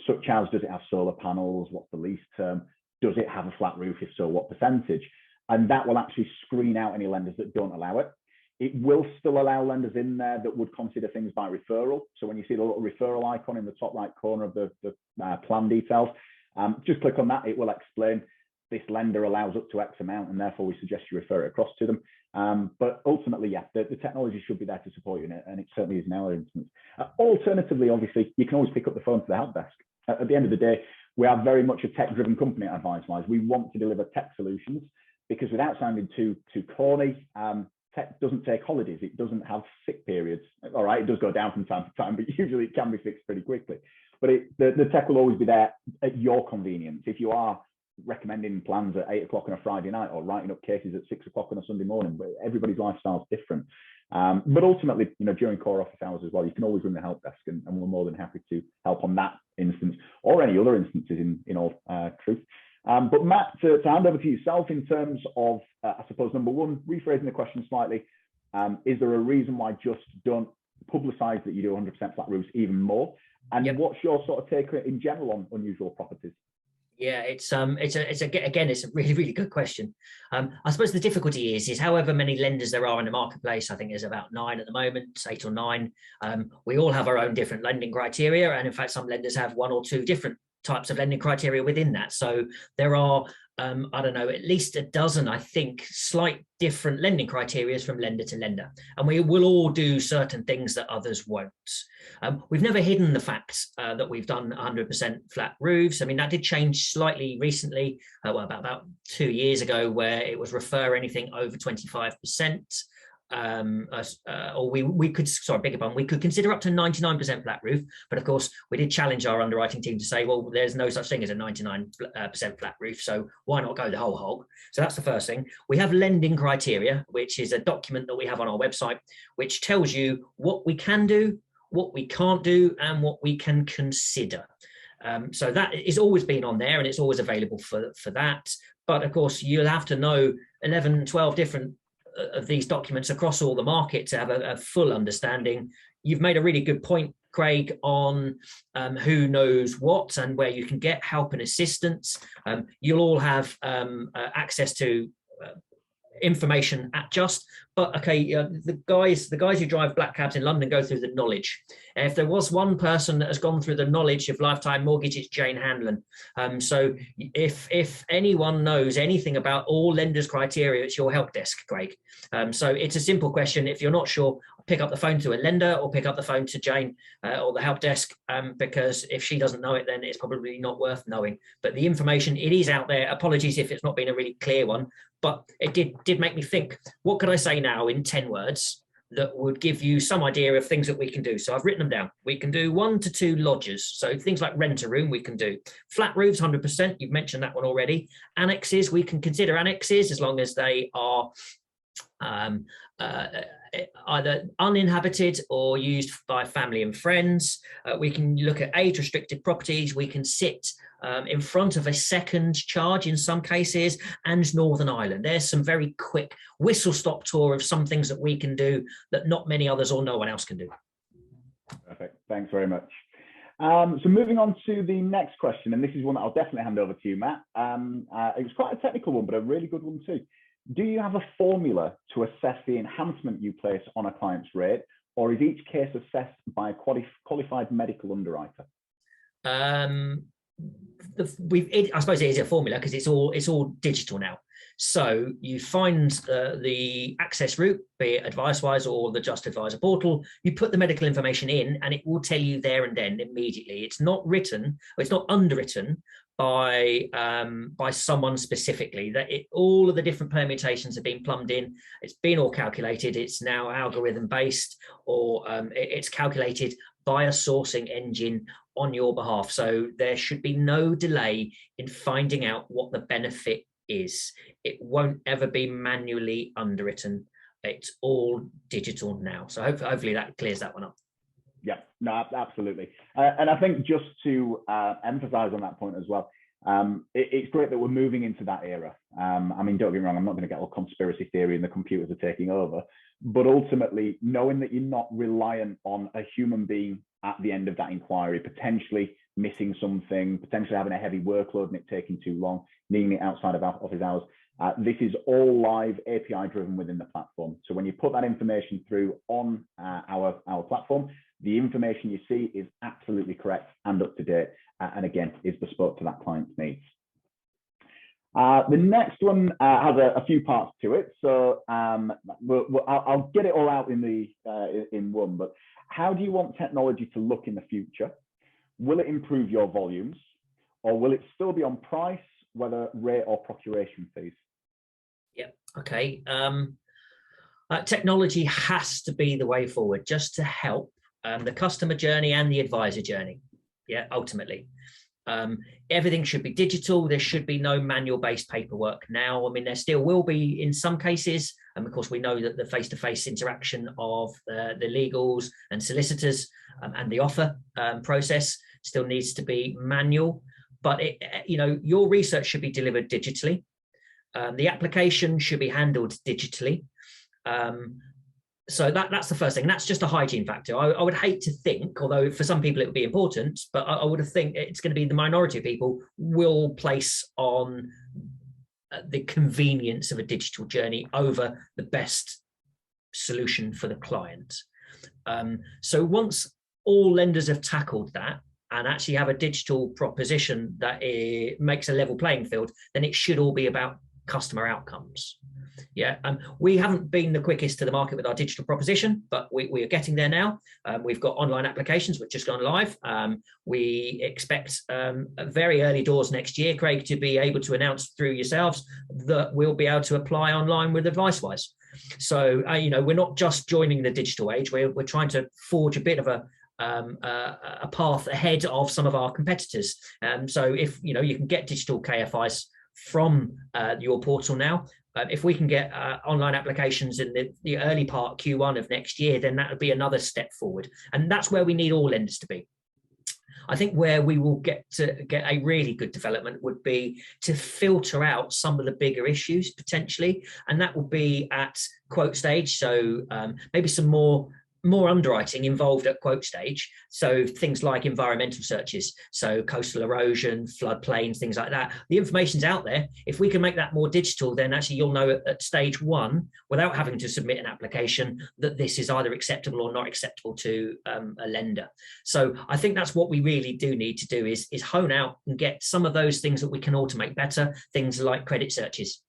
such as, does it have solar panels? What's the lease term? Does it have a flat roof? If so, what percentage? And that will actually screen out any lenders that don't allow it. It will still allow lenders in there that would consider things by referral. So when you see the little referral icon in the top right corner of the plan details, just click on that. It will explain this lender allows up to X amount, and therefore we suggest you refer it across to them. But ultimately, yeah, the technology should be there to support you, and it certainly is in our instance. Alternatively, obviously, you can always pick up the phone to the help desk. At the end of the day, we are very much a tech-driven company at AdviceWise. We want to deliver tech solutions because, without sounding too corny, tech doesn't take holidays. It doesn't have sick periods. All right, it does go down from time to time, but usually it can be fixed pretty quickly. But the tech will always be there at your convenience. If you are recommending plans at 8 o'clock on a Friday night or writing up cases at 6 o'clock on a Sunday morning, but everybody's lifestyle is different. But ultimately, during core office hours as well, you can always ring the help desk, and we're more than happy to help on that instance or any other instances in all truth. But Matt, to hand over to yourself in terms of, I suppose, number one, rephrasing the question slightly, is there a reason why Just don't publicise that you do 100% flat roofs even more? And what's your sort of take in general on unusual properties? Yeah, it's a really, really good question. I suppose the difficulty is however many lenders there are in the marketplace, I think there's about 9 at the moment, 8 or 9. We all have our own different lending criteria. And in fact, some lenders have 1 or 2 different types of lending criteria within that. So there are, I don't know, at least a dozen, I think, slight different lending criteria from lender to lender. And we will all do certain things that others won't. We've never hidden the fact that we've done 100% flat roofs. I mean, that did change slightly recently, about 2 years ago, where it was refer anything over 25%. Or we could, sorry, beg your pardon, we could consider up to 99% flat roof, but of course we did challenge our underwriting team to say, well, there's no such thing as a 99% flat roof, so why not go the whole hog? So that's the first thing. We have lending criteria, which is a document that we have on our website, which tells you what we can do, what we can't do, and what we can consider. So that is always been on there, and it's always available for that. But of course, you'll have to know 11, 12 different of these documents across all the market to have a full understanding. You've made a really good point, Craig, on who knows what and where you can get help and assistance. You'll all have access to information at Just, but okay, the guys who drive black cabs in London go through the knowledge. And if there was one person that has gone through the knowledge of lifetime mortgage, it's Jane Hanlon. So if anyone knows anything about all lenders' criteria, it's your help desk, Craig. So it's a simple question. If you're not sure, pick up the phone to a lender or pick up the phone to Jane or the help desk, because if she doesn't know it, then it's probably not worth knowing. But the information, it is out there. Apologies if it's not been a really clear one, but it did make me think, what could I say now in 10 words that would give you some idea of things that we can do? So I've written them down. We can do 1 to 2 lodges. So things like rent a room, we can do. Flat roofs, 100%. You've mentioned that one already. Annexes, we can consider annexes as long as they are either uninhabited or used by family and friends. We can look at age-restricted properties. We can sit in front of a second charge in some cases, and Northern Ireland. There's some very quick whistle-stop tour of some things that we can do that not many others or no one else can do. Perfect. Thanks very much. So moving on to the next question, and this is one that I'll definitely hand over to you, Matt. It was quite a technical one, but a really good one too. Do you have a formula to assess the enhancement you place on a client's rate, or is each case assessed by a qualified medical underwriter? I suppose it is a formula because it's all digital now. So you find the access route, be it AdviceWise or the Just Advisor portal, you put the medical information in and it will tell you there and then immediately. It's not written, or it's not underwritten by someone specifically. That all of the different permutations have been plumbed in. It's been all calculated. It's now algorithm based, or it's calculated by a sourcing engine on your behalf. So there should be no delay in finding out what the benefit is. It won't ever be manually underwritten. It's all digital now. So hopefully that clears that one up. Yeah, no, absolutely. And I think just to emphasize on that point as well, It's great that we're moving into that era. I mean, don't get me wrong, I'm not going to get all conspiracy theory and the computers are taking over, but ultimately knowing that you're not reliant on a human being at the end of that inquiry, potentially missing something, potentially having a heavy workload and it taking too long, needing it outside of office hours. This is all live, API driven within the platform. So when you put that information through on our platform, the information you see is absolutely correct and up to date, and again, is bespoke to that client's needs. The next one has a few parts to it, so I'll get it all out in one. But how do you want technology to look in the future? Will it improve your volumes, or will it still be on price, whether rate or procuration fees? Yeah. Okay. Technology has to be the way forward, just to help the customer journey and the advisor journey. Yeah, ultimately. Everything should be digital. There should be no manual-based paperwork now. I mean, there still will be in some cases, and of course we know that the face-to-face interaction of the legals and solicitors and the offer process still needs to be manual. But your research should be delivered digitally. The application should be handled digitally. So that's the first thing. That's just a hygiene factor. I would hate to think, although for some people it would be important, but I would think it's going to be the minority of people will place on the convenience of a digital journey over the best solution for the client. So once all lenders have tackled that and actually have a digital proposition that makes a level playing field, then it should all be about customer outcomes. Yeah, we haven't been the quickest to the market with our digital proposition, but we are getting there now. We've got online applications which just gone live. We expect very early doors next year, Craig, to be able to announce through yourselves that we'll be able to apply online with AdviceWise. So we're not just joining the digital age. We're trying to forge a bit of a path ahead of some of our competitors. So if you can get digital KFIs from your portal now. If we can get online applications in the early part Q1 of next year, then that would be another step forward. And that's where we need all lenders to be. I think where we will get a really good development would be to filter out some of the bigger issues potentially, and that will be at quote stage. So maybe some more underwriting involved at quote stage. So things like environmental searches, so coastal erosion, floodplains, things like that. The information's out there. If we can make that more digital, then actually you'll know at stage one, without having to submit an application, that this is either acceptable or not acceptable to a lender. So I think that's what we really do need to do is hone out and get some of those things that we can automate better, things like credit searches.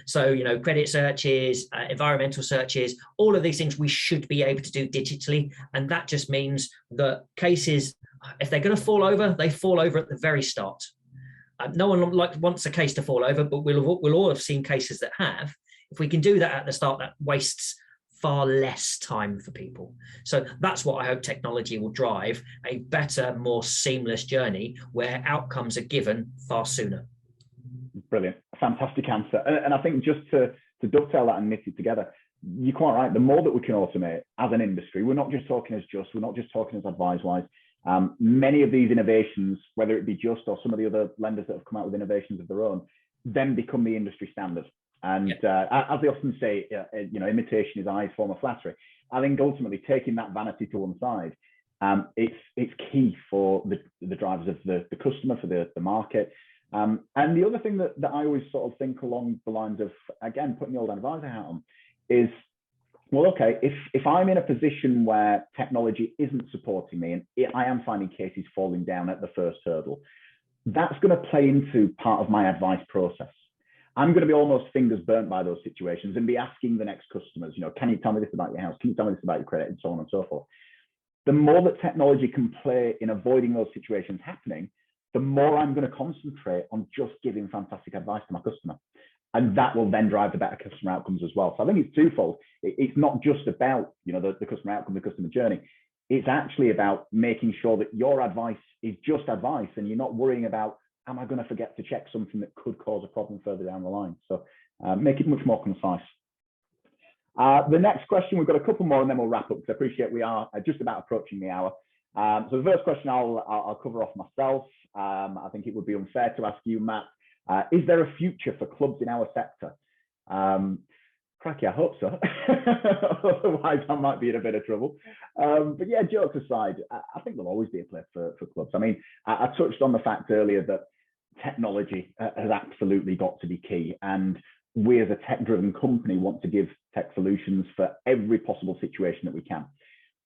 So credit searches, environmental searches, all of these things we should be able to do digitally, and that just means that cases, if they're going to fall over, they fall over at the very start. No one wants a case to fall over, but we'll all have seen cases that have. If we can do that at the start, that wastes far less time for people. So that's what I hope technology will drive, a better, more seamless journey where outcomes are given far sooner. Brilliant. Fantastic answer. And I think just to dovetail that and knit it together, you're quite right. The more that we can automate as an industry, we're not just talking as Just, we're not just talking as AdviceWise. Many of these innovations, whether it be Just or some of the other lenders that have come out with innovations of their own, then become the industry standard. And as they often say, imitation is I's form of flattery. I think ultimately taking that vanity to one side, it's key for the drivers of the customer, for the market. And the other thing that I always sort of think along the lines of, again, putting the old advisor hat on, is, well, okay, if I'm in a position where technology isn't supporting me and I am finding cases falling down at the first hurdle, that's going to play into part of my advice process. I'm going to be almost fingers burnt by those situations and be asking the next customers, can you tell me this about your house? Can you tell me this about your credit? And so on and so forth. The more that technology can play in avoiding those situations happening, the more I'm going to concentrate on just giving fantastic advice to my customer. And that will then drive the better customer outcomes as well. So I think it's twofold. It's not just about, the customer outcome, the customer journey. It's actually about making sure that your advice is just advice and you're not worrying about, am I going to forget to check something that could cause a problem further down the line? So make it much more concise. The next question, we've got a couple more and then we'll wrap up because I appreciate we are just about approaching the hour. So the first question I'll cover off myself. I think it would be unfair to ask you, Matt. Is there a future for clubs in our sector? Cracky, I hope so. Otherwise, I might be in a bit of trouble. But yeah, jokes aside, I think there'll always be a place for clubs. I mean, I touched on the fact earlier that technology has absolutely got to be key. And we as a tech-driven company want to give tech solutions for every possible situation that we can.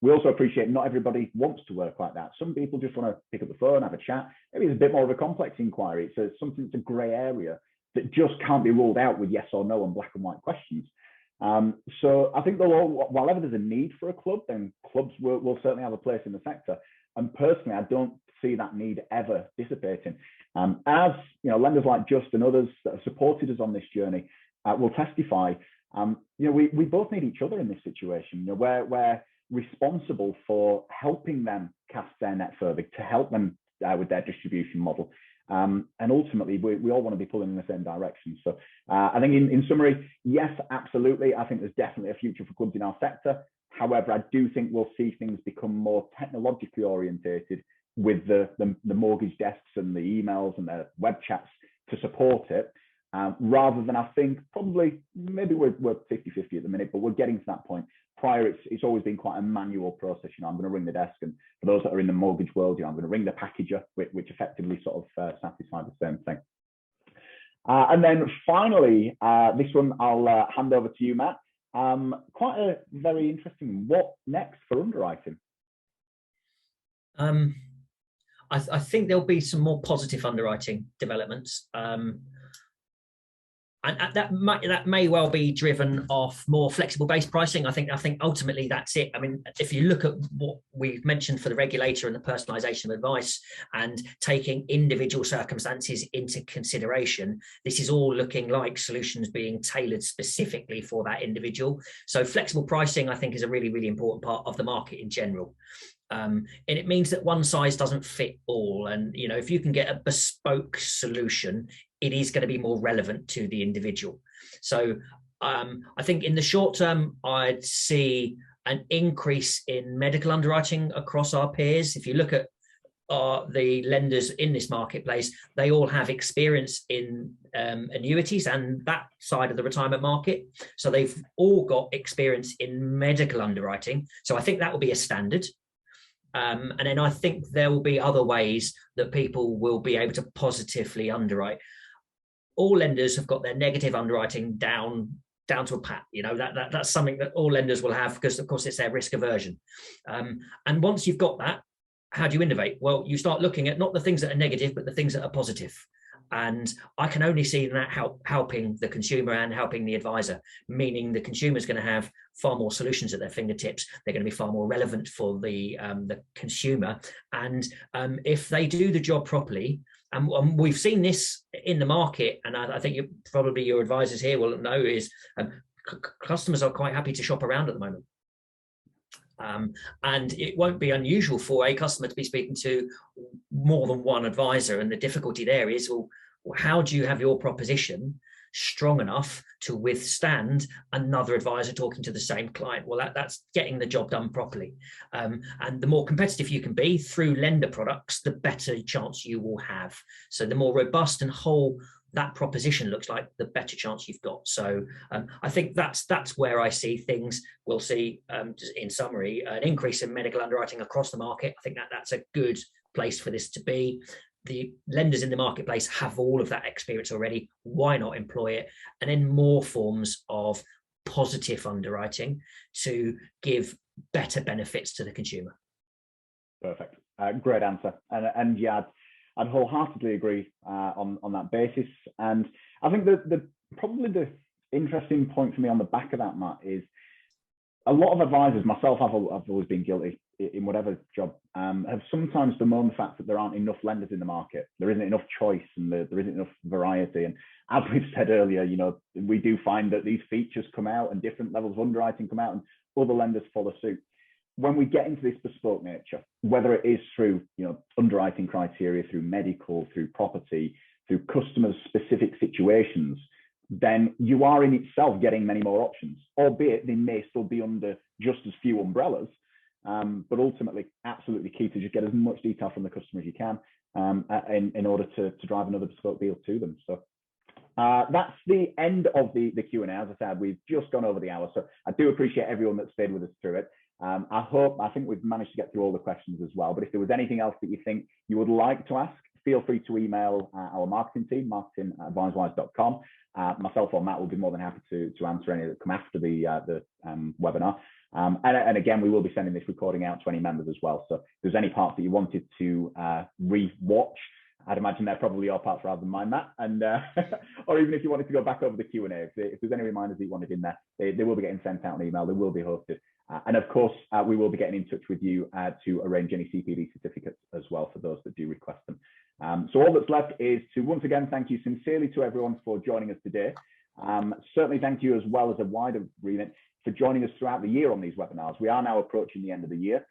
We also appreciate not everybody wants to work like that. Some people just want to pick up the phone, have a chat. Maybe it's a bit more of a complex inquiry. So it's something that's a grey area that just can't be ruled out with yes or no and black and white questions. So I think wherever there's a need for a club, then clubs will certainly have a place in the sector. And personally, I don't see that need ever dissipating. As you know, lenders like Just and others that have supported us on this journey will testify. We both need each other in this situation. We're responsible for helping them cast their net further, to help them with their distribution model. And ultimately, we all want to be pulling in the same direction. So I think in summary, yes, absolutely. I think there's definitely a future for clubs in our sector. However, I do think we'll see things become more technologically orientated with the mortgage desks and the emails and the web chats to support it, rather than I think probably maybe we're 50-50 at the minute, but we're getting to that point. Prior, it's always been quite a manual process. I'm going to ring the desk, and for those that are in the mortgage world, I'm going to ring the packager, which effectively sort of satisfy the same thing. And then finally, this one I'll hand over to you, Matt. Quite a very interesting. What next for underwriting? I think there'll be some more positive underwriting developments. And that may well be driven off more flexible based pricing. I think ultimately that's it. I mean, if you look at what we've mentioned for the regulator and the personalisation of advice and taking individual circumstances into consideration, this is all looking like solutions being tailored specifically for that individual. So flexible pricing, I think, is a really, really important part of the market in general. And it means that one size doesn't fit all. And, if you can get a bespoke solution, it is going to be more relevant to the individual. So I think in the short term, I'd see an increase in medical underwriting across our peers. If you look at the lenders in this marketplace, they all have experience in annuities and that side of the retirement market. So they've all got experience in medical underwriting. So I think that will be a standard. And then I think there will be other ways that people will be able to positively underwrite. All lenders have got their negative underwriting down to a pat. That's something that all lenders will have because, of course, it's their risk aversion. And once you've got that, how do you innovate? Well, you start looking at not the things that are negative, but the things that are positive. And I can only see that helping the consumer and helping the advisor, meaning the consumer is going to have far more solutions at their fingertips. They're going to be far more relevant for the consumer. And if they do the job properly, and we've seen this in the market, and I think probably your advisors here will know, is customers are quite happy to shop around at the moment. And it won't be unusual for a customer to be speaking to more than one advisor. And the difficulty there is, well, how do you have your proposition strong enough to withstand another advisor talking to the same client? Well, that's getting the job done properly. And the more competitive you can be through lender products, the better chance you will have. So the more robust and whole that proposition looks like, the better chance you've got. So I think that's where I see things. We'll see, in summary, an increase in medical underwriting across the market. I think that's a good place for this to be. The lenders in the marketplace have all of that experience already. Why not employ it? And then more forms of positive underwriting to give better benefits to the consumer. Perfect. Great answer. And yeah, I'd wholeheartedly agree on that basis. And I think probably the interesting point for me on the back of that, Matt, is a lot of advisors, myself, I've always been guilty in whatever job, have sometimes bemoaned the fact that there aren't enough lenders in the market. There isn't enough choice and there isn't enough variety. And as we've said earlier, we do find that these features come out and different levels of underwriting come out and other lenders follow suit. When we get into this bespoke nature, whether it is through underwriting criteria, through medical, through property, through customer specific situations, then you are in itself getting many more options, albeit they may still be under just as few umbrellas. but ultimately absolutely key to just get as much detail from the customer as you can in order to drive another bespoke deal to them. So that's the end of the Q&A. As I said, we've just gone over the hour, so I do appreciate everyone that stayed with us through it. I think we've managed to get through all the questions as well, but if there was anything else that you think you would like to ask, feel free to email our marketing team, marketing@advisewise.com. Myself or Matt will be more than happy to answer any that come after the webinar. And again, we will be sending this recording out to any members as well. So if there's any parts that you wanted to re-watch, I'd imagine they're probably your parts rather than mine, Matt. And or even if you wanted to go back over the Q&A, if there's any reminders that you wanted in there, they will be getting sent out an email. They will be hosted. And of course, we will be getting in touch with you to arrange any CPD certificates as well for those that do request them. So all that's left is to once again thank you sincerely to everyone for joining us today. Certainly thank you as well as a wider remit for joining us throughout the year on these webinars. We are now approaching the end of the year.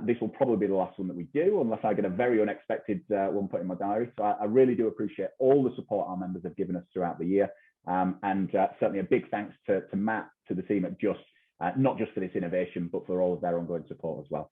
This will probably be the last one that we do, unless I get a very unexpected one put in my diary. So I really do appreciate all the support our members have given us throughout the year. And certainly a big thanks to Matt, to the team at Just, not just for this innovation, but for all of their ongoing support as well.